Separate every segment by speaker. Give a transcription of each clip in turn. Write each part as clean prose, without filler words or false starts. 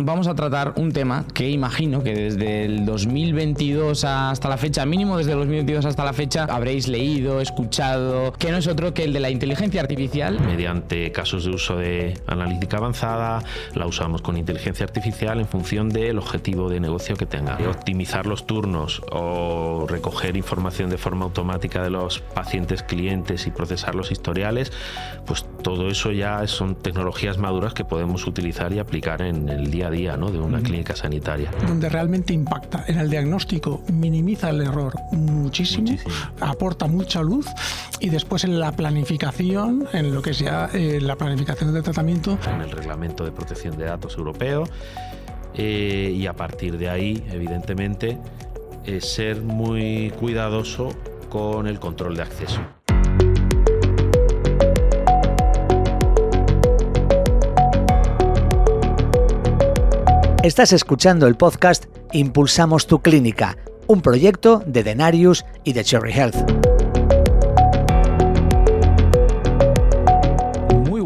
Speaker 1: vamos a tratar un tema que imagino que desde el 2022 hasta la fecha, mínimo desde el 2022 hasta la fecha, habréis leído, escuchado, que no es otro que el de la inteligencia artificial.
Speaker 2: Mediante casos de uso de analítica avanzada, la usamos con inteligencia artificial en función del objetivo de negocio que tenga. Optimizar los turnos o recoger información de forma automática de los pacientes clientes y procesar los historiales, pues todo eso ya son tecnologías maduras que podemos utilizar y aplicar en el día a día, ¿no?, de una clínica sanitaria.
Speaker 3: Donde realmente impacta en el diagnóstico, minimiza el error muchísimo, aporta mucha luz, y después en la planificación, en lo que es ya la planificación del tratamiento.
Speaker 2: En el Reglamento de Protección de Datos Europeo, y a partir de ahí, evidentemente, ser muy cuidadoso con el control de acceso.
Speaker 4: Estás escuchando el podcast Impulsamos tu Clínica, un proyecto de Denarius y de Cherry Health.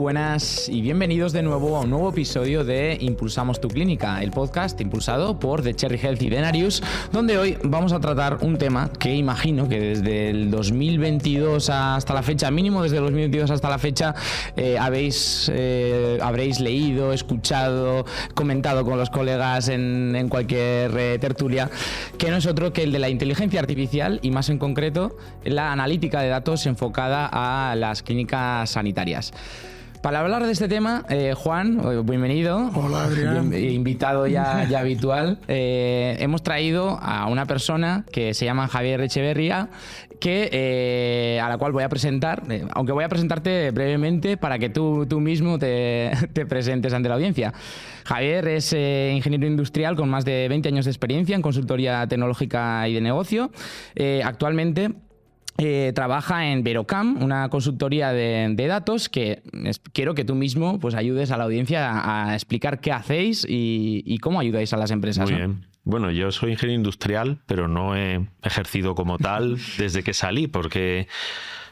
Speaker 1: Buenas y bienvenidos de nuevo a un nuevo episodio de Impulsamos tu Clínica, el podcast impulsado por The Cherry Health y Denarius, donde hoy vamos a tratar un tema que imagino que desde el 2022 hasta la fecha, mínimo desde el 2022 hasta la fecha, habréis leído, escuchado, comentado con los colegas en cualquier tertulia, que no es otro que el de la inteligencia artificial y más en concreto la analítica de datos enfocada a las clínicas sanitarias. Para hablar de este tema, Juan, bienvenido.
Speaker 3: Hola, Adrián.
Speaker 1: Invitado ya habitual. Hemos traído a una persona que se llama Javier Echeverría, a la cual voy a presentar, aunque voy a presentarte brevemente para que tú mismo te presentes ante la audiencia. Javier es ingeniero industrial con más de 20 años de experiencia en consultoría tecnológica y de negocio. Actualmente trabaja en Verocam, una consultoría de datos que quiero que tú mismo pues ayudes a la audiencia a explicar qué hacéis y cómo ayudáis a las empresas.
Speaker 2: Muy bien. Bueno, yo soy ingeniero industrial, pero no he ejercido como tal desde que salí, porque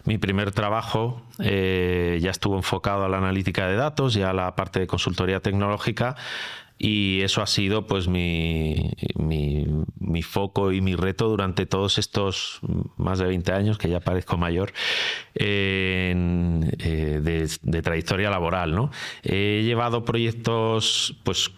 Speaker 2: mi primer trabajo ya estuvo enfocado a la analítica de datos y a la parte de consultoría tecnológica. Y eso ha sido pues mi foco y mi reto durante todos estos más de 20 años, que ya parezco mayor, de trayectoria laboral, ¿no? He llevado proyectos pues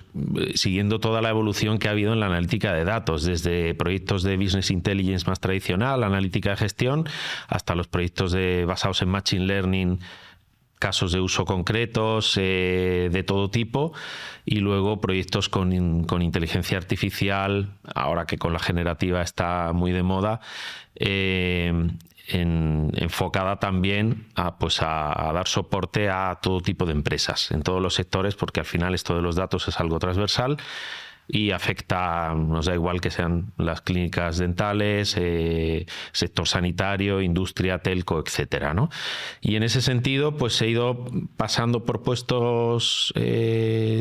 Speaker 2: siguiendo toda la evolución que ha habido en la analítica de datos, desde proyectos de business intelligence más tradicional, analítica de gestión, hasta los proyectos basados en machine learning, casos de uso concretos de todo tipo, y luego proyectos con inteligencia artificial, ahora que con la generativa está muy de moda, enfocada también a dar soporte a todo tipo de empresas, en todos los sectores, porque al final esto de los datos es algo transversal y afecta, nos da igual que sean las clínicas dentales, sector sanitario, industria, telco, etcétera, ¿no? Y en ese sentido, pues he ido pasando por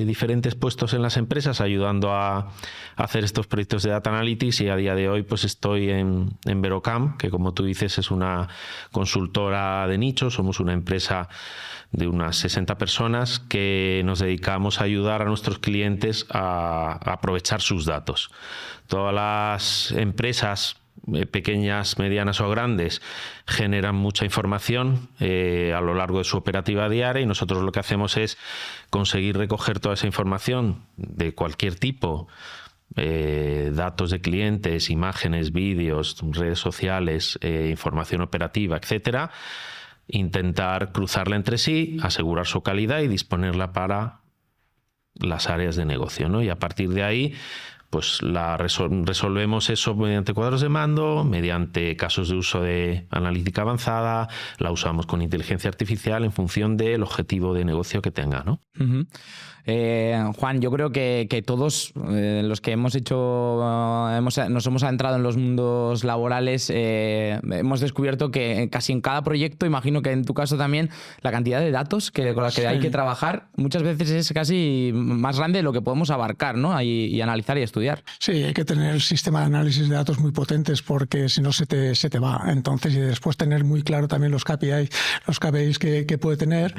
Speaker 2: diferentes puestos en las empresas, ayudando a hacer estos proyectos de Data Analytics, y a día de hoy pues estoy en Verocam, que como tú dices es una consultora de nicho. Somos una empresa de unas 60 personas que nos dedicamos a ayudar a nuestros clientes a aprovechar sus datos. Todas las empresas, pequeñas, medianas o grandes, generan mucha información a lo largo de su operativa diaria, y nosotros lo que hacemos es conseguir recoger toda esa información de cualquier tipo, datos de clientes, imágenes, vídeos, redes sociales, información operativa, etcétera, intentar cruzarla entre sí, asegurar su calidad y disponerla para las áreas de negocio, ¿no? Y a partir de ahí pues resolvemos eso mediante cuadros de mando, mediante casos de uso de analítica avanzada, la usamos con inteligencia artificial en función del objetivo de negocio que tenga, ¿no?
Speaker 1: Uh-huh. Juan, yo creo que todos los que nos hemos adentrado en los mundos laborales hemos descubierto que casi en cada proyecto, imagino que en tu caso también, la cantidad de datos con las que hay que trabajar muchas veces es casi más grande de lo que podemos abarcar, ¿no? y analizar y estudiar. estudiar.
Speaker 3: Sí, hay que tener sistemas de análisis de datos muy potentes porque si no se te va. Entonces, y después tener muy claro también los KPIs que puede tener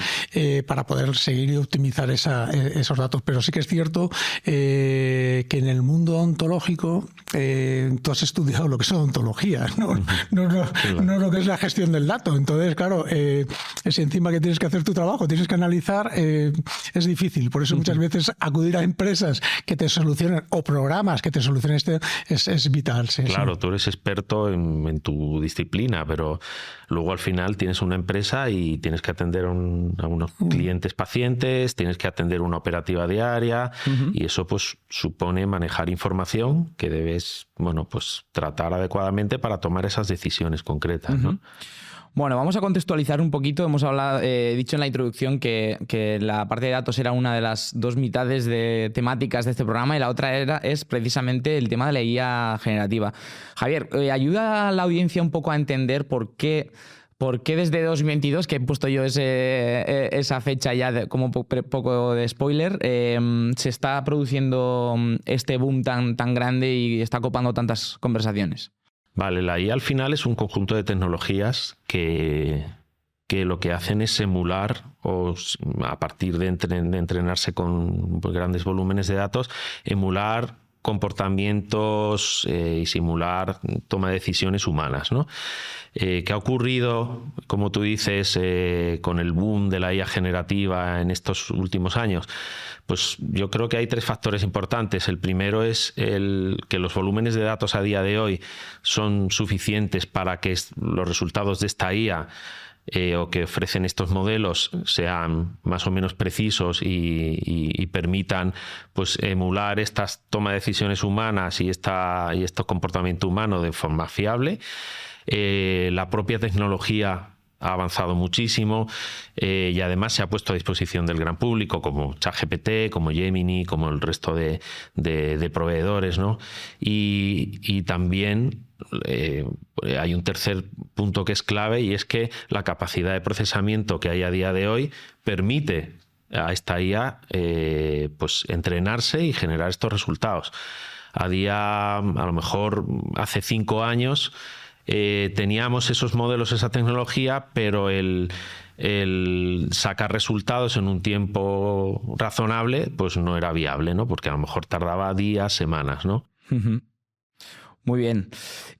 Speaker 3: para poder seguir y optimizar esos datos. Pero sí que es cierto que en el mundo ontológico tú has estudiado lo que es odontología, no lo que es la gestión del dato. Entonces, claro, si encima que tienes que hacer tu trabajo, tienes que analizar, es difícil. Por eso muchas veces acudir a empresas que te solucionen o programas que te solucionen es vital. Sí,
Speaker 2: claro,
Speaker 3: sí.
Speaker 2: Tú eres experto en tu disciplina, pero luego al final tienes una empresa y tienes que atender a unos clientes pacientes, tienes que atender una operativa diaria y eso pues supone manejar información que debes, pues tratar adecuadamente para tomar esas decisiones concretas, ¿no?
Speaker 1: Bueno, vamos a contextualizar un poquito. Hemos hablado, dicho en la introducción que la parte de datos era una de las dos mitades de temáticas de este programa y la otra es precisamente el tema de la IA generativa. Javier, ayuda a la audiencia un poco a entender por qué desde 2022, que he puesto yo esa fecha ya como poco de spoiler, se está produciendo este boom tan grande y está copando tantas conversaciones.
Speaker 2: Vale, la IA al final es un conjunto de tecnologías que lo que hacen es emular, o a partir de entrenarse con grandes volúmenes de datos, emular comportamientos y simular toma de decisiones humanas, ¿no? ¿Qué ha ocurrido, como tú dices, con el boom de la IA generativa en estos últimos años? Pues yo creo que hay tres factores importantes. El primero es que los volúmenes de datos a día de hoy son suficientes para que los resultados de esta IA o que ofrecen estos modelos sean más o menos precisos y permitan pues emular estas tomas de decisiones humanas y este comportamiento humano de forma fiable. La propia tecnología ha avanzado muchísimo y además se ha puesto a disposición del gran público, como ChatGPT, como Gemini, como el resto de proveedores, ¿no? Y también hay un tercer punto que es clave, y es que la capacidad de procesamiento que hay a día de hoy permite a esta IA pues entrenarse y generar estos resultados. A lo mejor hace 5 años teníamos esos modelos, esa tecnología, pero el sacar resultados en un tiempo razonable pues no era viable, ¿no? Porque a lo mejor tardaba días, semanas, ¿no?
Speaker 1: Muy bien.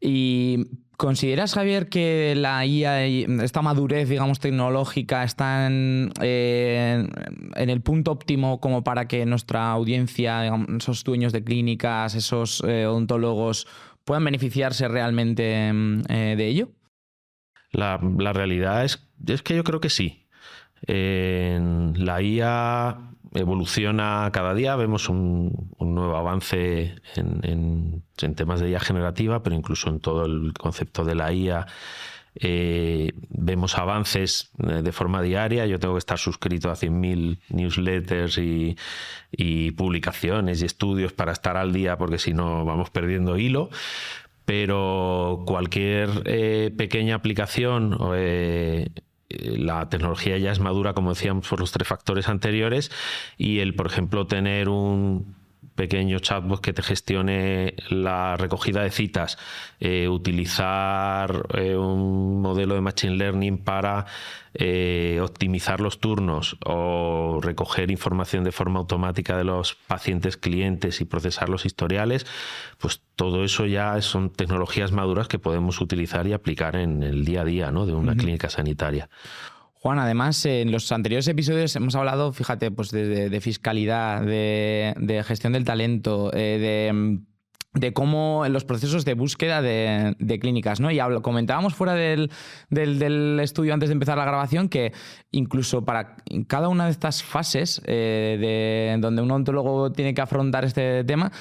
Speaker 1: ¿Y consideras, Javier, que la IA, esta madurez, digamos, tecnológica, está en el punto óptimo como para que nuestra audiencia, digamos, esos dueños de clínicas, esos odontólogos, puedan beneficiarse realmente de ello?
Speaker 2: La realidad es que yo creo que sí. La IA evoluciona cada día, vemos un nuevo avance en temas de IA generativa, pero incluso en todo el concepto de la IA vemos avances de forma diaria. Yo tengo que estar suscrito a 100.000 newsletters y publicaciones y estudios para estar al día, porque si no vamos perdiendo hilo. Pero cualquier pequeña aplicación, la tecnología ya es madura, como decíamos, por los 3 factores anteriores, y por ejemplo, tener un pequeño chatbot que te gestione la recogida de citas, utilizar un modelo de machine learning para optimizar los turnos o recoger información de forma automática de los pacientes clientes y procesar los historiales, pues todo eso ya son tecnologías maduras que podemos utilizar y aplicar en el día a día, ¿no?, de una clínica sanitaria.
Speaker 1: Juan, además, en los anteriores episodios hemos hablado, fíjate, pues de fiscalidad, de gestión del talento, de cómo en los procesos de búsqueda de clínicas, ¿no? Y comentábamos fuera del estudio antes de empezar la grabación que incluso para cada una de estas fases donde un odontólogo tiene que afrontar este tema,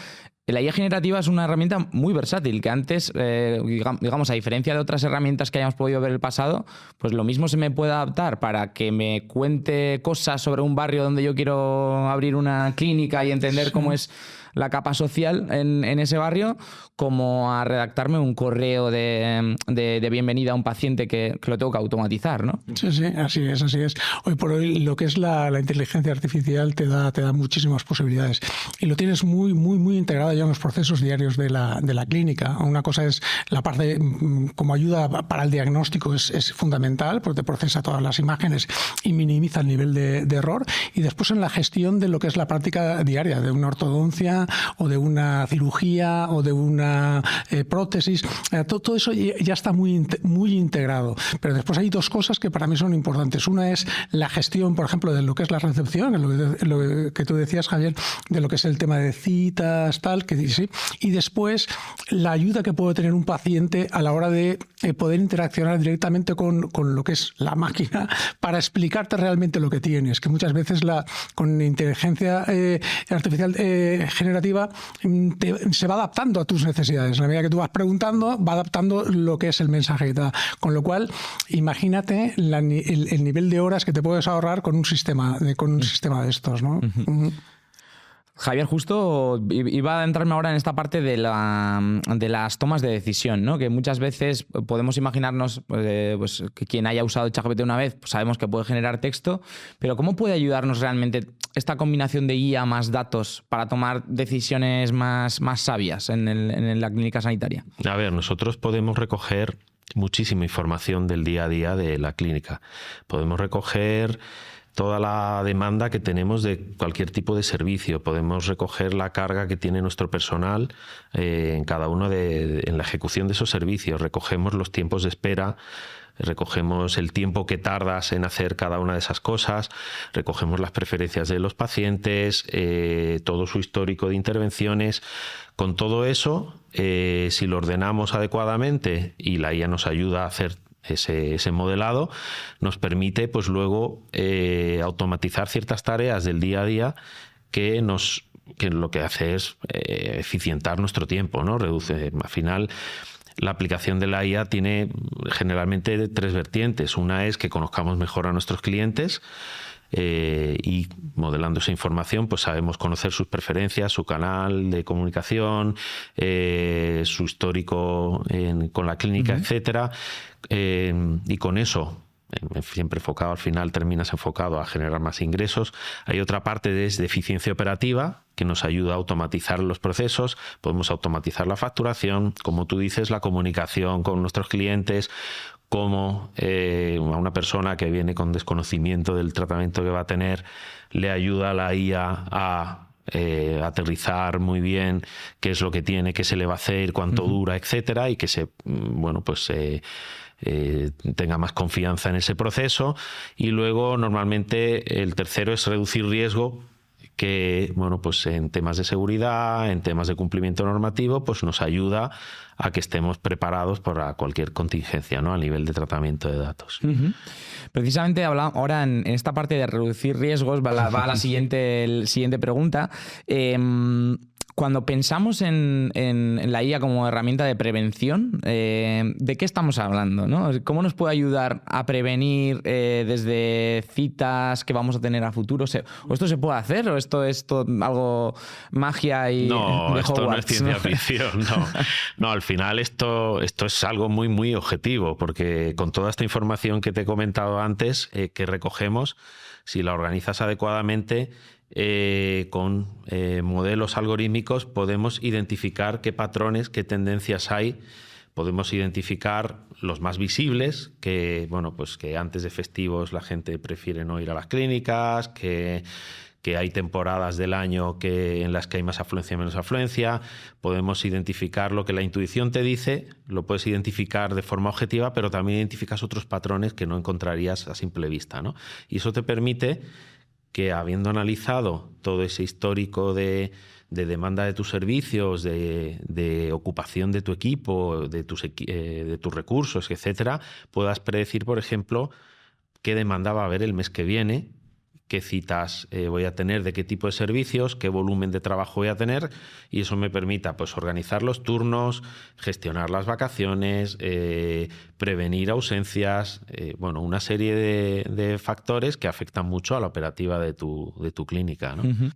Speaker 1: la IA generativa es una herramienta muy versátil, que antes, digamos, a diferencia de otras herramientas que hayamos podido ver en el pasado, pues lo mismo se me puede adaptar para que me cuente cosas sobre un barrio donde yo quiero abrir una clínica y entender cómo es la capa social en ese barrio, como a redactarme un correo de bienvenida a un paciente que lo tengo que automatizar, ¿no?
Speaker 3: Sí, así es. Hoy por hoy lo que es la inteligencia artificial te da muchísimas posibilidades y lo tienes muy integrado. ya en los procesos diarios de la clínica. Una cosa es la parte como ayuda para el diagnóstico, es fundamental porque te procesa todas las imágenes y minimiza el nivel de error. Y después en la gestión de lo que es la práctica diaria, de una ortodoncia o de una cirugía o de una prótesis. Todo eso ya está muy integrado. Pero después hay dos cosas que para mí son importantes. Una es la gestión, por ejemplo, de lo que es la recepción, lo que tú decías, Javier, de lo que es el tema de citas, tal, que sí. Y después la ayuda que puede tener un paciente a la hora de poder interaccionar directamente con lo que es la máquina para explicarte realmente lo que tienes, que muchas veces con inteligencia artificial generativa se va adaptando a tus necesidades. A la medida que tú vas preguntando, va adaptando lo que es el mensaje. Con lo cual, imagínate el nivel de horas que te puedes ahorrar con un sistema de estos, ¿no? Uh-huh.
Speaker 1: Javier, justo iba a adentrarme ahora en esta parte de las tomas de decisión, ¿no? Que muchas veces podemos imaginarnos pues, que quien haya usado ChatGPT una vez, pues sabemos que puede generar texto, pero ¿cómo puede ayudarnos realmente esta combinación de IA más datos para tomar decisiones más sabias en la clínica sanitaria?
Speaker 2: A ver, nosotros podemos recoger muchísima información del día a día de la clínica. Podemos recoger toda la demanda que tenemos de cualquier tipo de servicio. Podemos recoger la carga que tiene nuestro personal en cada uno en la ejecución de esos servicios. Recogemos los tiempos de espera, recogemos el tiempo que tardas en hacer cada una de esas cosas, recogemos las preferencias de los pacientes, todo su histórico de intervenciones. Con todo eso, si lo ordenamos adecuadamente y la IA nos ayuda a hacer ese modelado, nos permite pues luego automatizar ciertas tareas del día a día que lo que hace es eficientar nuestro tiempo, ¿no? Reduce, al final, la aplicación de la IA tiene generalmente tres vertientes. Una es que conozcamos mejor a nuestros clientes, y modelando esa información pues sabemos conocer sus preferencias, su canal de comunicación, su histórico con la clínica, uh-huh, etcétera, y con eso, siempre enfocado, al final terminas enfocado a generar más ingresos. Hay otra parte de eficiencia operativa que nos ayuda a automatizar los procesos. Podemos automatizar la facturación, como tú dices, la comunicación con nuestros clientes, como a una persona que viene con desconocimiento del tratamiento que va a tener, le ayuda a la IA a aterrizar muy bien qué es lo que tiene, qué se le va a hacer, cuánto dura, etcétera, y que tenga más confianza en ese proceso. Y luego, normalmente, el tercero es reducir riesgo, que pues en temas de seguridad, en temas de cumplimiento normativo, pues nos ayuda a que estemos preparados para cualquier contingencia, ¿no? A nivel de tratamiento de datos.
Speaker 1: Uh-huh. Precisamente ahora en esta parte de reducir riesgos va la siguiente pregunta. Cuando pensamos en la IA como herramienta de prevención, ¿de qué estamos hablando, ¿no? ¿Cómo nos puede ayudar a prevenir desde citas que vamos a tener a futuro? ¿O esto se puede hacer? ¿O esto es algo magia y
Speaker 2: no,
Speaker 1: de
Speaker 2: esto
Speaker 1: Hogwarts,
Speaker 2: no es ciencia ficción? No, al final esto es algo muy, muy objetivo, porque con toda esta información que te he comentado antes, que recogemos, si la organizas adecuadamente, con modelos algorítmicos podemos identificar qué patrones, qué tendencias hay. Podemos identificar los más visibles, que antes de festivos la gente prefiere no ir a las clínicas, que hay temporadas del año en las que hay más afluencia, menos afluencia. Podemos identificar lo que la intuición te dice, lo puedes identificar de forma objetiva, pero también identificas otros patrones que no encontrarías a simple vista, ¿no? Y eso te permite que, habiendo analizado todo ese histórico de demanda de tus servicios, de ocupación de tu equipo, de tus recursos, etcétera, puedas predecir, por ejemplo, qué demanda va a haber el mes que viene, qué citas voy a tener, de qué tipo de servicios, qué volumen de trabajo voy a tener, y eso me permita organizar los turnos, gestionar las vacaciones, prevenir ausencias, una serie de factores que afectan mucho a la operativa de tu clínica, ¿no?
Speaker 1: Uh-huh.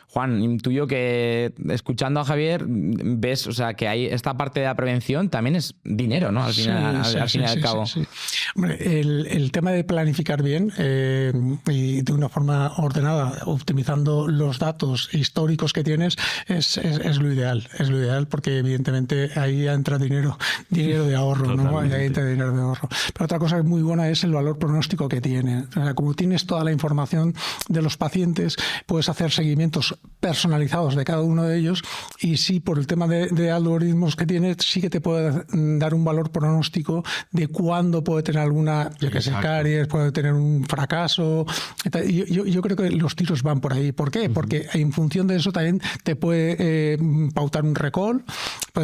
Speaker 1: Juan, intuyo que escuchando a Javier ves, o sea, que hay esta parte de la prevención también es dinero, ¿no? Al final, al fin y al cabo.
Speaker 3: Sí. Hombre, el tema de planificar bien y de una forma ordenada, optimizando los datos históricos que tienes, es lo ideal. Es lo ideal porque evidentemente ahí entra dinero de ahorro, ¿no? Ahí entra dinero de ahorro. Pero otra cosa muy buena es el valor pronóstico que tiene. O sea, como tienes toda la información de los pacientes, puedes hacer seguimientos personalizados de cada uno de ellos y sí, por el tema de algoritmos que tiene, sí que te puede dar un valor pronóstico de cuándo puede tener alguna, caries, puede tener un fracaso. Yo creo que los tiros van por ahí. ¿Por qué? Porque en función de eso también te puede pautar un recall,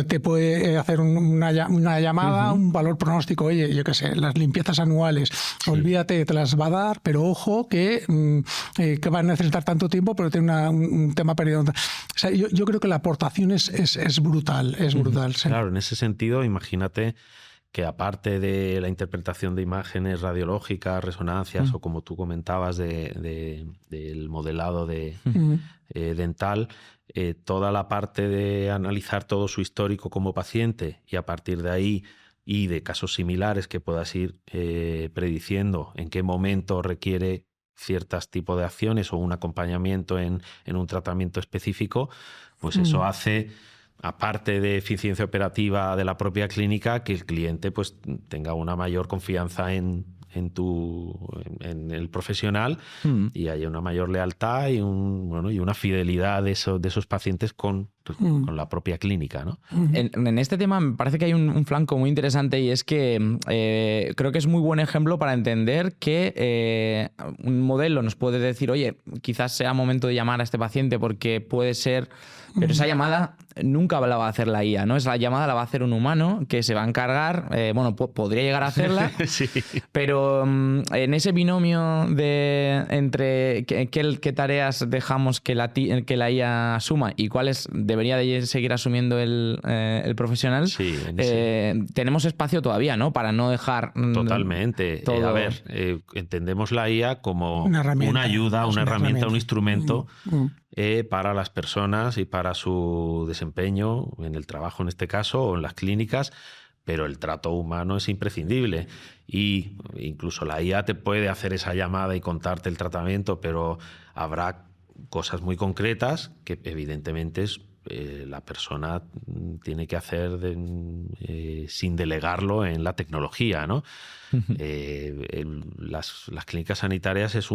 Speaker 3: te puede hacer una llamada, un valor pronóstico. Oye, yo qué sé, las limpiezas anuales, olvídate, te las va a dar, pero ojo que va a necesitar tanto tiempo, pero tiene un tema periodontal. O sea, yo creo que la aportación es brutal, es brutal. Sí.
Speaker 2: Claro, en ese sentido, imagínate que aparte de la interpretación de imágenes radiológicas, resonancias o como tú comentabas del modelado dental, toda la parte de analizar todo su histórico como paciente y a partir de ahí y de casos similares que puedas ir prediciendo en qué momento requiere ciertos tipos de acciones o un acompañamiento en un tratamiento específico, pues eso hace, aparte de eficiencia operativa de la propia clínica, que el cliente pues tenga una mayor confianza en el profesional y haya una mayor lealtad y una fidelidad de esos pacientes con la propia clínica, ¿no?
Speaker 1: En este tema me parece que hay un flanco muy interesante y es que creo que es muy buen ejemplo para entender que un modelo nos puede decir, oye, quizás sea momento de llamar a este paciente porque puede ser... Pero esa llamada nunca la va a hacer la IA, ¿no? Esa llamada la va a hacer un humano que se va a encargar, podría llegar a hacerla,
Speaker 2: sí.
Speaker 1: Pero en ese binomio entre qué tareas dejamos que la IA asuma y cuáles debería de seguir asumiendo el profesional, tenemos espacio todavía, ¿no? Para no dejar...
Speaker 2: Totalmente.
Speaker 1: Todo...
Speaker 2: A ver, entendemos la IA como una ayuda, una herramienta, un instrumento para las personas y para su desempeño en el trabajo, en este caso, o en las clínicas, pero el trato humano es imprescindible. Y incluso la IA te puede hacer esa llamada y contarte el tratamiento, pero habrá cosas muy concretas que evidentemente la persona tiene que hacer sin delegarlo en la tecnología, ¿no? Las clínicas sanitarias es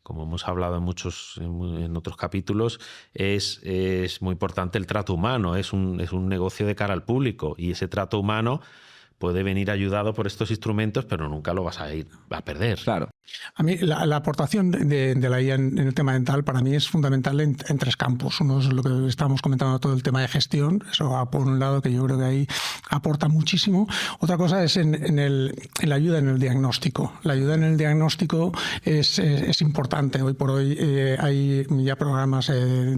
Speaker 2: como hemos hablado en otros capítulos, es muy importante el trato humano, es un negocio de cara al público y ese trato humano puede venir ayudado por estos instrumentos, pero nunca lo vas a ir a perder.
Speaker 1: Claro.
Speaker 3: A mí la aportación de la IA en el tema dental para mí es fundamental en tres campos. Uno es lo que estábamos comentando, todo el tema de gestión, eso va por un lado, que yo creo que ahí aporta muchísimo. Otra cosa es en la ayuda en el diagnóstico. La ayuda en el diagnóstico es importante. Hoy por hoy hay ya programas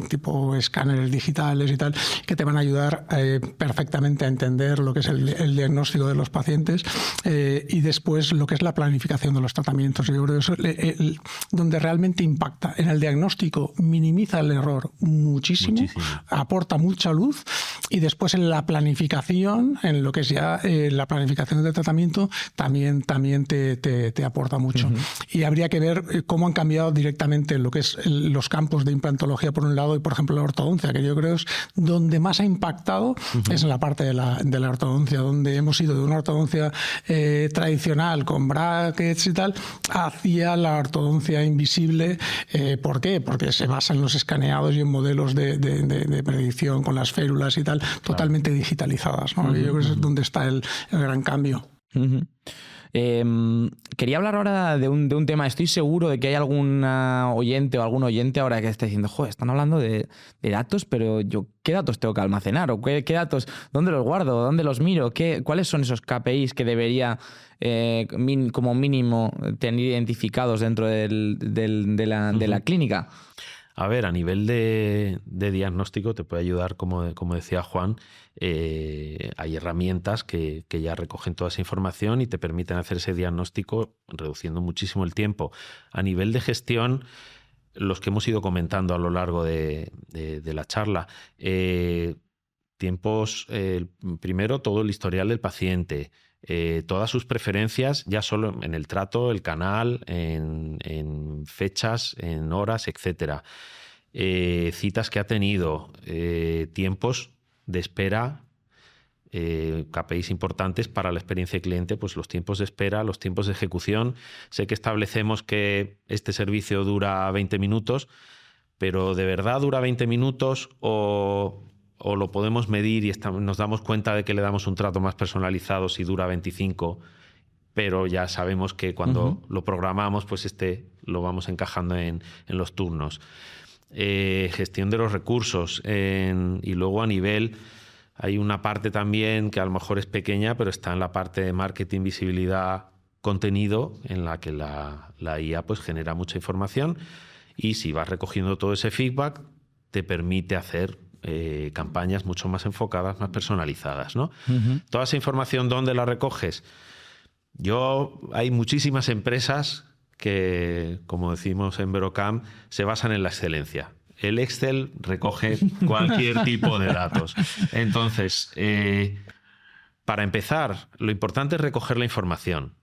Speaker 3: tipo escáneres digitales y tal que te van a ayudar perfectamente a entender lo que es el diagnóstico de los pacientes y después lo que es la planificación de los tratamientos. Yo creo que eso donde realmente impacta. En el diagnóstico minimiza el error muchísimo, aporta mucha luz y después en la planificación, en lo que es ya la planificación del tratamiento, también te aporta mucho. Y habría que ver cómo han cambiado directamente lo que es los campos de implantología por un lado y por ejemplo la ortodoncia, que yo creo es donde más ha impactado es en la parte de la ortodoncia, donde hemos ido de una ortodoncia tradicional con brackets y tal hacia la ortodoncia invisible. ¿Por qué? Porque se basa en los escaneados y en modelos de predicción con las férulas y tal, totalmente digitalizadas, ¿no? Yo creo que es donde está el gran cambio.
Speaker 1: Quería hablar ahora de un tema. Estoy seguro de que hay algún oyente o algún oyente ahora que esté diciendo, joder, están hablando de datos, pero yo, ¿qué datos tengo que almacenar? ¿O qué datos? ¿Dónde los guardo? ¿Dónde los miro? ¿Cuáles son esos KPIs que debería como mínimo tener identificados dentro de la clínica?
Speaker 2: A ver, a nivel de diagnóstico te puede ayudar, como decía Juan, hay herramientas que ya recogen toda esa información y te permiten hacer ese diagnóstico reduciendo muchísimo el tiempo. A nivel de gestión, los que hemos ido comentando a lo largo de la charla. Tiempos, primero todo el historial del paciente, todas sus preferencias, ya solo en el trato, el canal, en fechas, en horas, etcétera. Citas que ha tenido, tiempos de espera, KPIs importantes para la experiencia de cliente, pues los tiempos de espera, los tiempos de ejecución. Sé que establecemos que este servicio dura 20 minutos, pero ¿de verdad dura 20 minutos o lo podemos medir y nos damos cuenta de que le damos un trato más personalizado si dura 25? Pero ya sabemos que cuando lo programamos, pues lo vamos encajando en los turnos. Gestión de los recursos y luego a nivel... Hay una parte también que a lo mejor es pequeña, pero está en la parte de marketing, visibilidad, contenido, en la que la IA pues genera mucha información y si vas recogiendo todo ese feedback te permite hacer campañas mucho más enfocadas, más personalizadas, ¿no? Toda esa información, ¿dónde la recoges? Hay muchísimas empresas que, como decimos en Verocam, se basan en la excelencia. El Excel recoge cualquier tipo de datos. Entonces, para empezar, lo importante es recoger la información,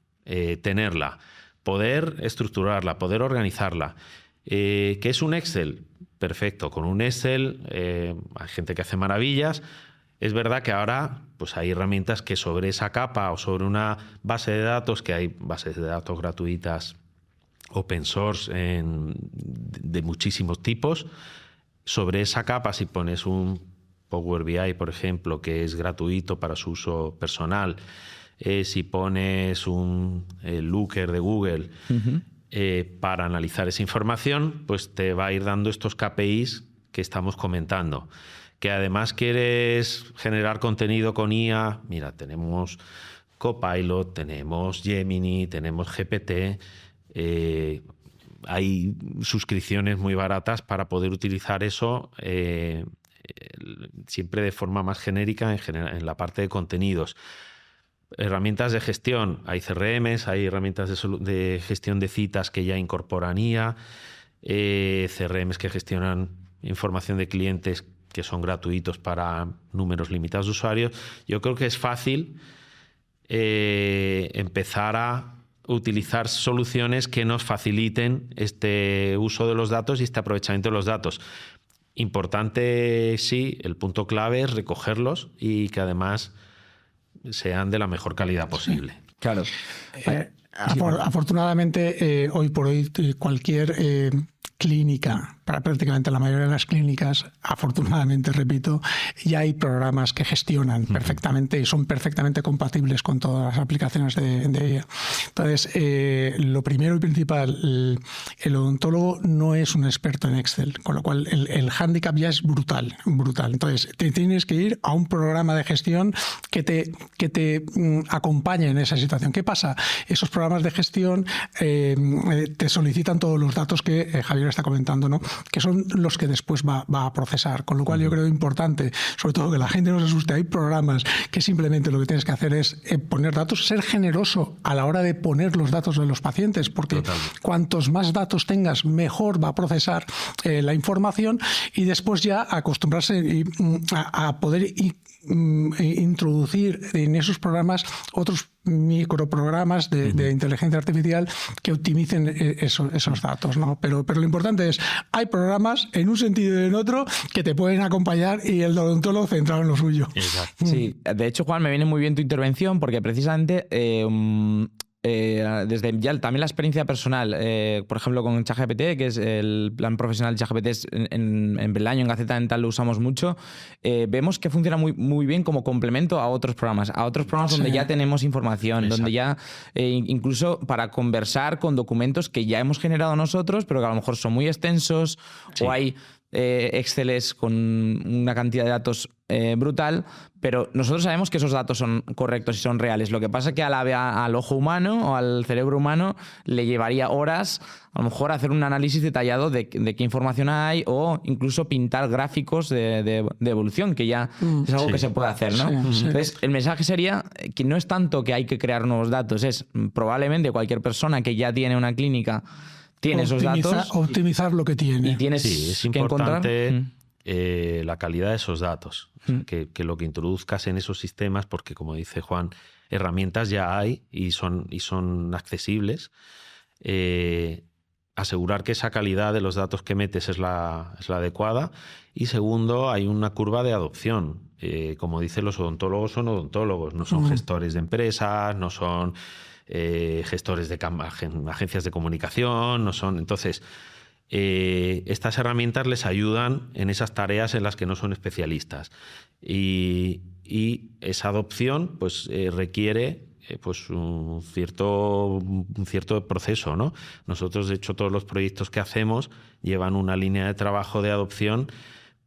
Speaker 2: tenerla, poder estructurarla, poder organizarla. ¿Qué es un Excel? Perfecto, con un Excel hay gente que hace maravillas. Es verdad que ahora pues hay herramientas que sobre esa capa o sobre una base de datos, que hay bases de datos gratuitas, open source de muchísimos tipos. Sobre esa capa, si pones un Power BI, por ejemplo, que es gratuito para su uso personal, si pones un Looker de Google para analizar esa información, pues te va a ir dando estos KPIs que estamos comentando. Que además quieres generar contenido con IA, mira, tenemos Copilot, tenemos Gemini, tenemos GPT. Hay suscripciones muy baratas para poder utilizar eso siempre de forma más genérica en la parte de contenidos. Herramientas de gestión, hay CRMs, hay herramientas de gestión de citas que ya incorporan IA, CRMs que gestionan información de clientes que son gratuitos para números limitados de usuarios. Yo creo que es fácil empezar a utilizar soluciones que nos faciliten este uso de los datos y este aprovechamiento de los datos. Importante, sí, el punto clave es recogerlos y que además sean de la mejor calidad posible.
Speaker 1: Sí, claro.
Speaker 3: Afortunadamente, hoy por hoy, cualquier clínica, para prácticamente la mayoría de las clínicas, afortunadamente, repito, ya hay programas que gestionan perfectamente y son perfectamente compatibles con todas las aplicaciones de IA. Entonces, lo primero y principal, el odontólogo no es un experto en Excel, con lo cual el hándicap ya es brutal. Entonces, te tienes que ir a un programa de gestión que te acompañe en esa situación. ¿Qué pasa? Esos programas de gestión te solicitan todos los datos que Javier está comentando, ¿no? Que son los que después va a procesar. Con lo cual yo creo importante, sobre todo que la gente no se asuste, hay programas que simplemente lo que tienes que hacer es poner datos, ser generoso a la hora de poner los datos de los pacientes, porque totalmente, cuantos más datos tengas, mejor va a procesar la información y después ya acostumbrarse a poder introducir en esos programas otros microprogramas de inteligencia artificial que optimicen esos datos, ¿no? Pero lo importante es, hay programas en un sentido y en otro que te pueden acompañar y el odontólogo centrado en lo suyo.
Speaker 2: Exacto.
Speaker 1: Sí, de hecho, Juan, me viene muy bien tu intervención porque precisamente desde ya también la experiencia personal, por ejemplo con ChatGPT, que es el plan profesional de ChatGPT, en Belaño, en Gaceta Dental lo usamos mucho, vemos que funciona muy bien como complemento a otros programas donde ya tenemos información. Exacto. Donde ya incluso para conversar con documentos que ya hemos generado nosotros, pero que a lo mejor son muy extensos, sí, o hay Exceles con una cantidad de datos brutal, pero nosotros sabemos que esos datos son correctos y son reales. Lo que pasa es que al ojo humano o al cerebro humano le llevaría horas a lo mejor hacer un análisis detallado de qué información hay o incluso pintar gráficos de evolución, que ya es algo que se puede hacer, ¿no? Sí. Entonces, el mensaje sería que no es tanto que hay que crear nuevos datos, es probablemente cualquier persona que ya tiene una clínica tiene esos datos.
Speaker 3: Optimizar lo que tiene.
Speaker 1: Y tienes
Speaker 2: sí, es
Speaker 1: que
Speaker 2: importante la calidad de esos datos. O sea, que lo que introduzcas en esos sistemas, porque como dice Juan, herramientas ya hay y son accesibles. Asegurar que esa calidad de los datos que metes es la adecuada. Y segundo, hay una curva de adopción. Como dicen los odontólogos, son odontólogos, no son gestores de empresas, no son gestores de agencias de comunicación, no son... Entonces, estas herramientas les ayudan en esas tareas en las que no son especialistas. Y esa adopción pues, requiere pues un cierto proceso, ¿no? Nosotros, de hecho, todos los proyectos que hacemos llevan una línea de trabajo de adopción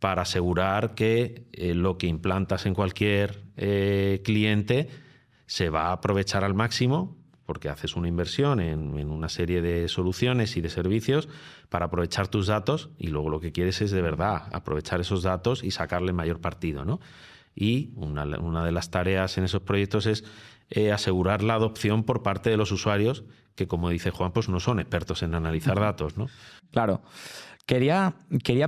Speaker 2: para asegurar que lo que implantas en cualquier cliente se va a aprovechar al máximo, porque haces una inversión en una serie de soluciones y de servicios para aprovechar tus datos, y luego lo que quieres es de verdad aprovechar esos datos y sacarle mayor partido, ¿no? Y una de las tareas en esos proyectos es asegurar la adopción por parte de los usuarios, que, como dice Juan, pues no son expertos en analizar datos, ¿no?
Speaker 1: Claro. Quería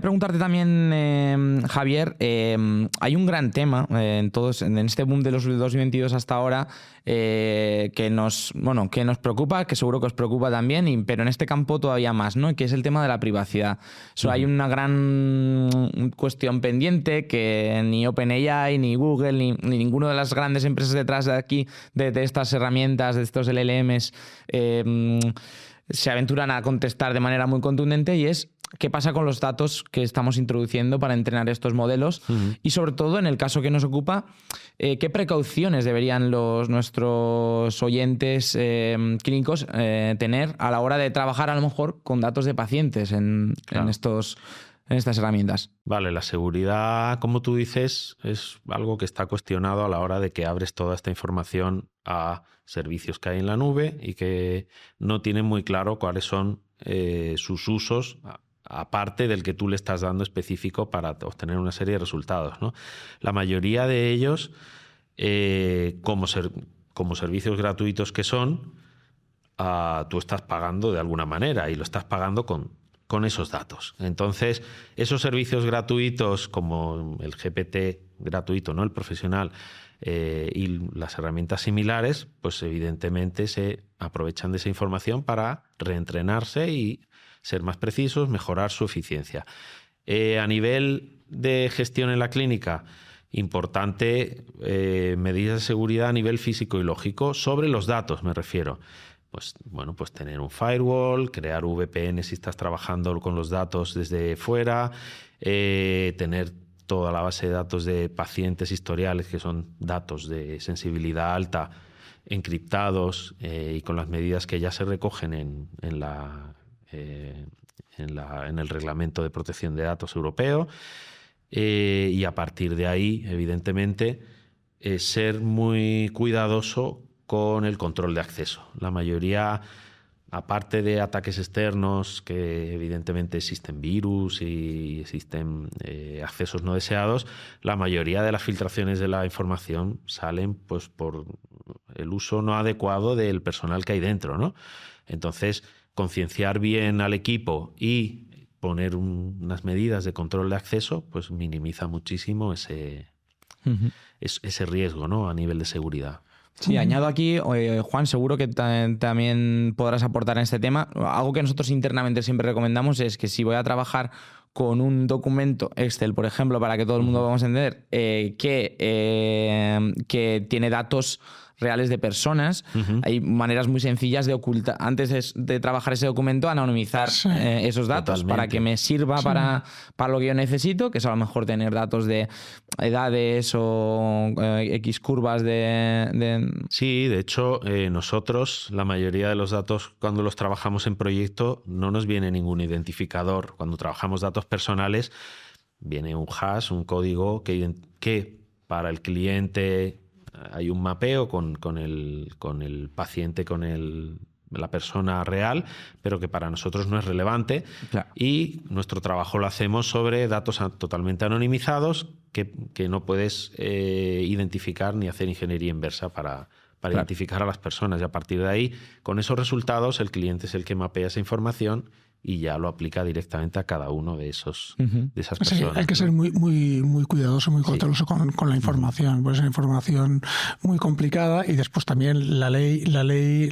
Speaker 1: preguntarte también, Javier, hay un gran tema en este boom de los 2022 hasta ahora que nos preocupa, que seguro que os preocupa también, pero en este campo todavía más, ¿no? Que es el tema de la privacidad. Hay una gran cuestión pendiente que ni OpenAI, ni Google, ni ninguna de las grandes empresas detrás de aquí, de estas herramientas, de estos LLMs, se aventuran a contestar de manera muy contundente, y es qué pasa con los datos que estamos introduciendo para entrenar estos modelos y, sobre todo, en el caso que nos ocupa, qué precauciones deberían nuestros oyentes clínicos tener a la hora de trabajar a lo mejor con datos de pacientes en estas herramientas.
Speaker 2: Vale, la seguridad, como tú dices, es algo que está cuestionado a la hora de que abres toda esta información a servicios que hay en la nube y que no tienen muy claro cuáles son sus usos, aparte del que tú le estás dando específico para obtener una serie de resultados, ¿no? La mayoría de ellos, como servicios gratuitos que son, tú estás pagando de alguna manera, y lo estás pagando con esos datos. Entonces, esos servicios gratuitos, como el GPT gratuito, ¿no? El profesional, y las herramientas similares, pues evidentemente se aprovechan de esa información para reentrenarse y ser más precisos, mejorar su eficiencia. A nivel de gestión en la clínica, importante medidas de seguridad a nivel físico y lógico sobre los datos, me refiero. Pues tener un firewall, crear VPN si estás trabajando con los datos desde fuera, tener toda la base de datos de pacientes historiales, que son datos de sensibilidad alta, encriptados y con las medidas que ya se recogen en el Reglamento de Protección de Datos europeo. Y a partir de ahí, evidentemente, ser muy cuidadoso con el control de acceso. La mayoría, aparte de ataques externos, que evidentemente existen virus y existen accesos no deseados, la mayoría de las filtraciones de la información salen pues por el uso no adecuado del personal que hay dentro, ¿no? Entonces, concienciar bien al equipo y poner unas medidas de control de acceso, pues minimiza muchísimo ese riesgo, ¿no? A nivel de seguridad.
Speaker 1: Sí, añado aquí, Juan, seguro que también podrás aportar en este tema. Algo que nosotros internamente siempre recomendamos es que si voy a trabajar con un documento Excel, por ejemplo, para que todo el mundo vamos a entender, que tiene datos reales de personas, hay maneras muy sencillas de ocultar, antes de trabajar ese documento, anonimizar esos datos. Totalmente. Para que me sirva para lo que yo necesito, que es a lo mejor tener datos de edades o X curvas de...
Speaker 2: Sí, de hecho, nosotros, la mayoría de los datos, cuando los trabajamos en proyecto, no nos viene ningún identificador. Cuando trabajamos datos personales, viene un hash, un código que para el cliente hay un mapeo con el paciente, la persona real, pero que para nosotros no es relevante. Claro. Y nuestro trabajo lo hacemos sobre datos totalmente anonimizados que no puedes identificar ni hacer ingeniería inversa para para
Speaker 1: Claro.
Speaker 2: identificar a las personas. Y a partir de ahí, con esos resultados, el cliente es el que mapea esa información y ya lo aplica directamente a cada uno de esas
Speaker 3: Sí,
Speaker 2: personas.
Speaker 3: hay que ser muy cuidadoso, muy cauteloso con la información, pues es una información muy complicada y después también la ley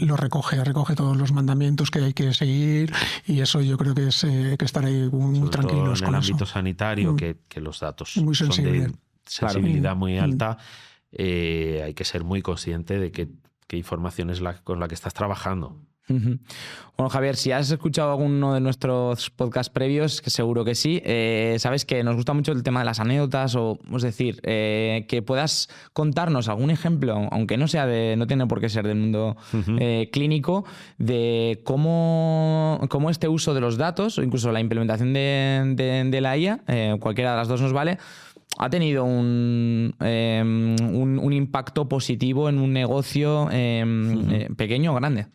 Speaker 3: lo recoge todos los mandamientos que hay que seguir y eso yo creo que es que estar ahí muy
Speaker 2: Sobre
Speaker 3: tranquilos
Speaker 2: todo en
Speaker 3: con
Speaker 2: el
Speaker 3: eso.
Speaker 2: ámbito sanitario, que los datos
Speaker 3: Muy
Speaker 2: son
Speaker 3: sensible.
Speaker 2: de sensibilidad muy
Speaker 3: Claro.
Speaker 2: alta, hay que ser muy consciente de qué información es con la que estás trabajando.
Speaker 1: Bueno, Javier, si has escuchado alguno de nuestros podcasts previos, que seguro que sí, sabes que nos gusta mucho el tema de las anécdotas, o es decir, que puedas contarnos algún ejemplo, aunque no tiene por qué ser del mundo clínico, de cómo este uso de los datos, o incluso la implementación de la IA, cualquiera de las dos nos vale, ha tenido un impacto positivo en un negocio pequeño o grande.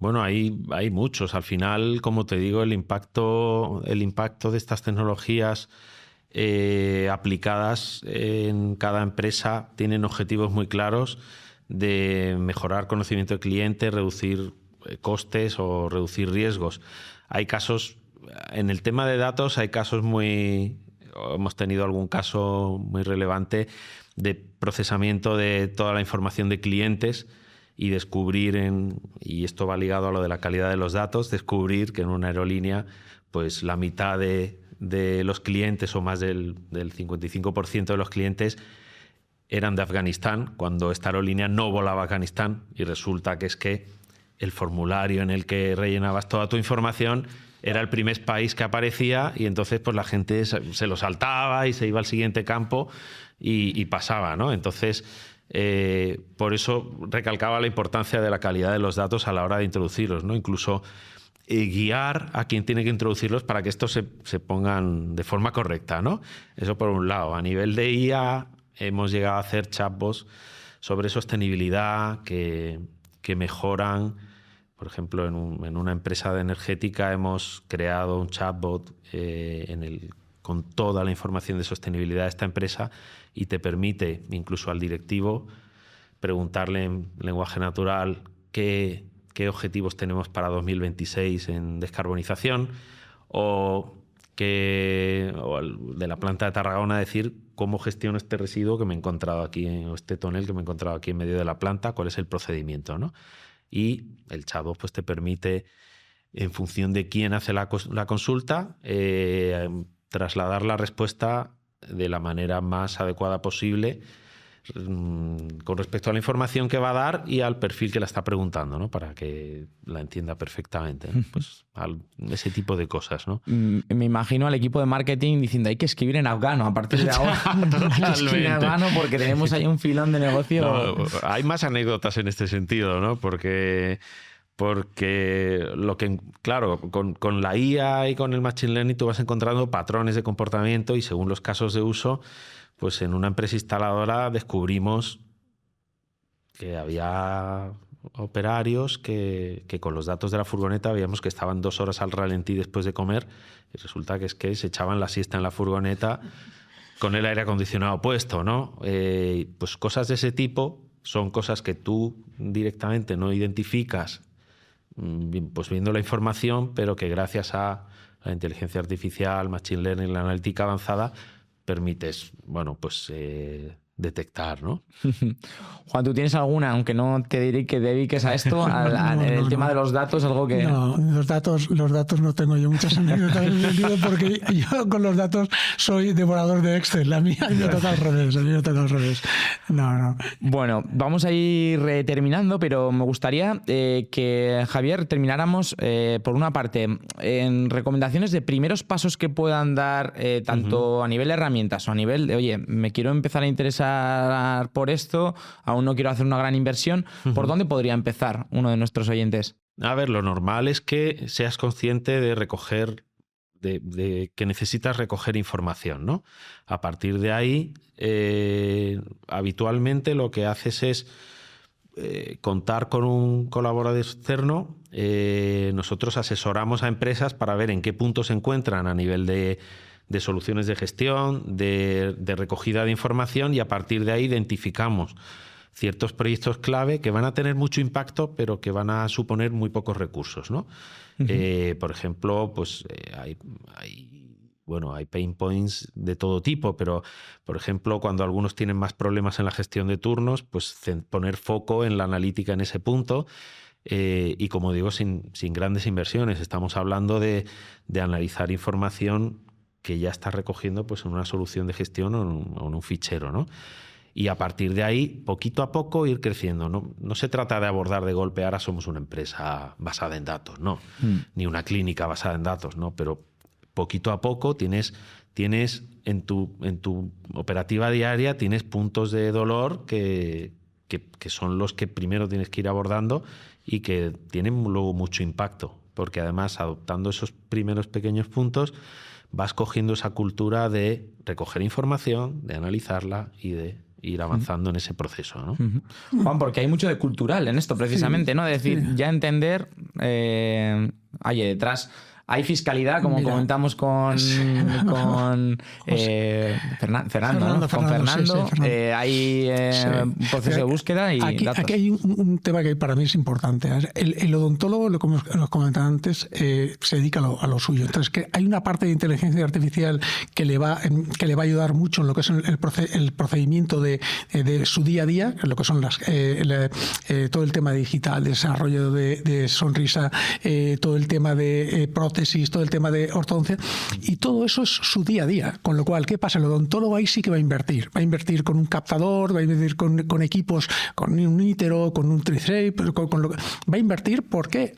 Speaker 2: Bueno, hay muchos. Al final, como te digo, el impacto de estas tecnologías aplicadas en cada empresa tienen objetivos muy claros de mejorar conocimiento del cliente, reducir costes o reducir riesgos. Hay casos, en el tema de datos, hemos tenido algún caso muy relevante de procesamiento de toda la información de clientes y descubrir, y esto va ligado a lo de la calidad de los datos, descubrir que en una aerolínea pues la mitad de los clientes o más del 55% de los clientes eran de Afganistán, cuando esta aerolínea no volaba a Afganistán, y resulta que es que el formulario en el que rellenabas toda tu información era el primer país que aparecía y entonces pues la gente se lo saltaba y se iba al siguiente campo y pasaba, ¿no? Entonces, por eso recalcaba la importancia de la calidad de los datos a la hora de introducirlos, ¿no? Incluso guiar a quien tiene que introducirlos para que estos se pongan de forma correcta, ¿no? Eso por un lado. A nivel de IA hemos llegado a hacer chatbots sobre sostenibilidad que mejoran. Por ejemplo, en una empresa de energética hemos creado un chatbot con toda la información de sostenibilidad de esta empresa y te permite, incluso al directivo, preguntarle en lenguaje natural qué objetivos tenemos para 2026 en descarbonización o de la planta de Tarragona decir cómo gestiono este residuo que me he encontrado aquí, o este tonel que me he encontrado aquí en medio de la planta, cuál es el procedimiento, ¿no? Y el chatbot pues, te permite, en función de quién hace la consulta, trasladar la respuesta de la manera más adecuada posible con respecto a la información que va a dar y al perfil que la está preguntando, ¿no? Para que la entienda perfectamente, ¿no? Pues ese tipo de cosas, ¿no?
Speaker 1: Me imagino al equipo de marketing diciendo hay que escribir en afgano a partir de ahora. Hay que escribir en afgano porque tenemos ahí un filón de negocio.
Speaker 2: No, hay más anécdotas en este sentido, ¿no? Porque claro, con la IA y con el Machine Learning tú vas encontrando patrones de comportamiento y según los casos de uso, pues en una empresa instaladora descubrimos que había operarios que con los datos de la furgoneta veíamos que estaban 2 horas al ralentí después de comer y resulta que es que se echaban la siesta en la furgoneta con el aire acondicionado puesto, ¿no? Pues cosas de ese tipo son cosas que tú directamente no identificas pues viendo la información, pero que gracias a la inteligencia artificial, Machine Learning, la analítica avanzada, permites, bueno, pues detectar, ¿no?
Speaker 1: Juan, ¿tú tienes alguna, aunque no te dediques a esto, el tema de los datos, algo que...?
Speaker 3: No, los datos no tengo yo muchas anécdotas en ese sentido porque yo con los datos soy devorador de Excel. A mí me toca al revés. No.
Speaker 1: Bueno, vamos a ir terminando, pero me gustaría que, Javier, termináramos por una parte en recomendaciones de primeros pasos que puedan dar tanto a nivel de herramientas o a nivel de, oye, me quiero empezar a interesar por esto, aún no quiero hacer una gran inversión. ¿Por dónde podría empezar uno de nuestros oyentes?
Speaker 2: A ver, lo normal es que seas consciente de recoger, de que necesitas recoger información, ¿no? A partir de ahí, habitualmente lo que haces es contar con un colaborador externo. Nosotros asesoramos a empresas para ver en qué punto se encuentran a nivel de soluciones de gestión, de recogida de información y a partir de ahí identificamos ciertos proyectos clave que van a tener mucho impacto, pero que van a suponer muy pocos recursos, ¿no? Por ejemplo, pues hay pain points de todo tipo, pero, por ejemplo, cuando algunos tienen más problemas en la gestión de turnos, pues poner foco en la analítica en ese punto. Y como digo, sin grandes inversiones. Estamos hablando de analizar información que ya está recogiendo pues, en una solución de gestión o en un fichero, ¿no? Y a partir de ahí, poquito a poco, ir creciendo. No se trata de abordar de golpe, ahora somos una empresa basada en datos, no. Ni una clínica basada en datos, no. Pero poquito a poco tienes en tu operativa diaria, tienes puntos de dolor que son los que primero tienes que ir abordando y que tienen luego mucho impacto. Porque además, adoptando esos primeros pequeños puntos, vas cogiendo esa cultura de recoger información, de analizarla y de ir avanzando en ese proceso, ¿no?
Speaker 1: Juan, porque hay mucho de cultural en esto, precisamente, ¿no? Es decir, ya entender, detrás hay fiscalidad, como comentamos con Fernando. Hay un proceso de búsqueda y datos.
Speaker 3: Aquí hay un tema que para mí es importante. El odontólogo, lo que los comentaba antes, se dedica a lo suyo. Entonces, que hay una parte de inteligencia artificial que le va a ayudar mucho en lo que es el procedimiento de su día a día, lo que son todo el tema digital, desarrollo de sonrisa, todo el tema de prótesis, todo el tema de ortodoncia, y todo eso es su día a día. Con lo cual, ¿qué pasa? El odontólogo ahí sí que va a invertir. Va a invertir con un captador, va a invertir con equipos, con un ítero, con un triceps, va a invertir. ¿Por qué?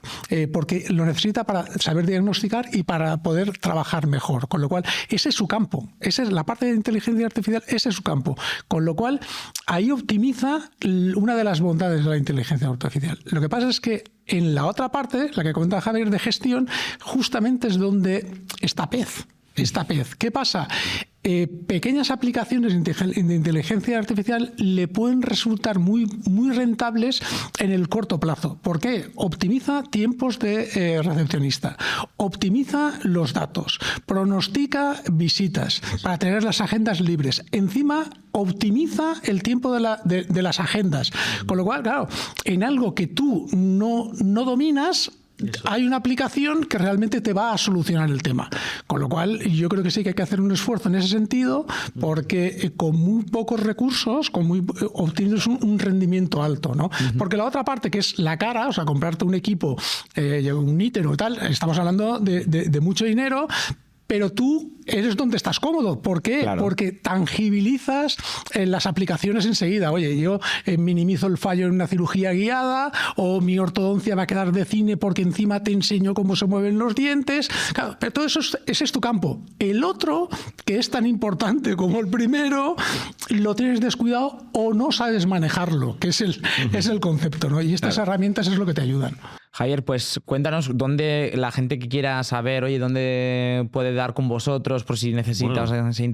Speaker 3: Porque lo necesita para saber diagnosticar y para poder trabajar mejor. Con lo cual, ese es su campo. Esa es la parte de inteligencia artificial, ese es su campo. Con lo cual, ahí optimiza una de las bondades de la inteligencia artificial. Lo que pasa es que en la otra parte, la que comentaba Javier, de gestión, justamente es donde está pez. ¿Qué pasa? Pequeñas aplicaciones de inteligencia artificial le pueden resultar muy, muy rentables en el corto plazo. ¿Por qué? Optimiza tiempos de recepcionista, optimiza los datos, pronostica visitas para tener las agendas libres. Encima, optimiza el tiempo de las agendas. Con lo cual, claro, en algo que tú no dominas, hay una aplicación que realmente te va a solucionar el tema. Con lo cual, yo creo que sí que hay que hacer un esfuerzo en ese sentido, porque con muy pocos recursos obtienes un rendimiento alto, ¿no? Porque la otra parte, que es la cara, o sea, comprarte un equipo, un ítero y tal, estamos hablando de mucho dinero, pero tú eres donde estás cómodo. ¿Por qué? Claro. Porque tangibilizas las aplicaciones enseguida. Oye, yo minimizo el fallo en una cirugía guiada, o mi ortodoncia va a quedar de cine porque encima te enseño cómo se mueven los dientes. Claro, pero todo eso ese es tu campo. El otro, que es tan importante como el primero, lo tienes descuidado o no sabes manejarlo, que es el concepto, ¿no? Y estas herramientas es lo que te ayudan.
Speaker 1: Javier, pues cuéntanos dónde la gente que quiera saber, oye, dónde puede dar con vosotros por si necesita, bueno, o sea, se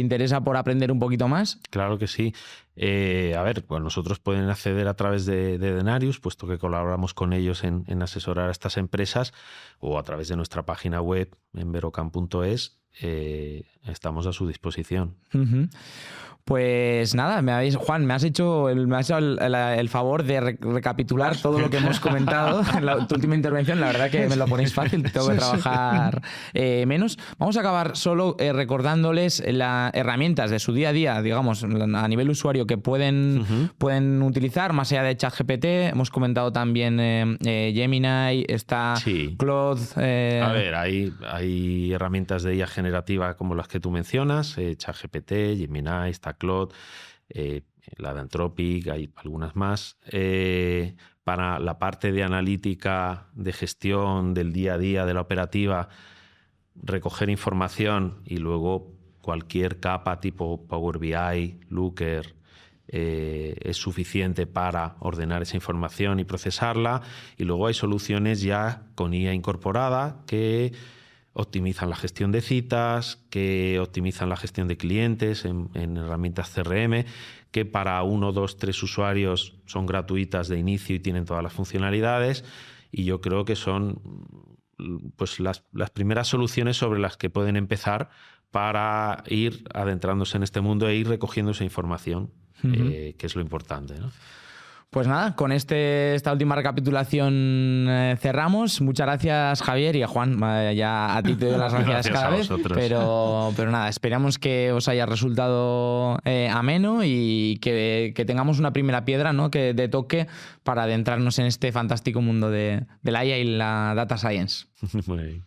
Speaker 1: interesa por aprender un poquito más.
Speaker 2: Claro que sí. Pues nosotros pueden acceder a través de Denarius, puesto que colaboramos con ellos en asesorar a estas empresas, o a través de nuestra página web en verocam.es. Estamos a su disposición.
Speaker 1: Pues nada, Juan, me has hecho el favor de recapitular todo lo que hemos comentado en tu última intervención. La verdad que me lo ponéis fácil, tengo que trabajar menos. Vamos a acabar solo recordándoles las herramientas de su día a día, digamos, a nivel usuario, que pueden utilizar, más allá de ChatGPT. Hemos comentado también Gemini, está Claude.
Speaker 2: A ver, hay herramientas de IA generativa como las que tú mencionas, ChatGPT, Gemini, está Claude, la de Anthropic, hay algunas más. Para la parte de analítica, de gestión del día a día de la operativa, recoger información y luego cualquier capa tipo Power BI, Looker, es suficiente para ordenar esa información y procesarla. Y luego hay soluciones ya con IA incorporada que optimizan la gestión de citas, que optimizan la gestión de clientes en herramientas CRM, que para 1, 2, 3 usuarios son gratuitas de inicio y tienen todas las funcionalidades. Y yo creo que son pues las primeras soluciones sobre las que pueden empezar para ir adentrándose en este mundo e ir recogiendo esa información. que es lo importante, ¿no?
Speaker 1: Pues nada, con esta última recapitulación cerramos. Muchas gracias, Javier, y a Juan. Ya a ti te doy las gracias cada vez. Pero nada, esperamos que os haya resultado ameno y que tengamos una primera piedra, ¿no?, que de toque para adentrarnos en este fantástico mundo de la IA y la Data Science.
Speaker 2: Muy bien.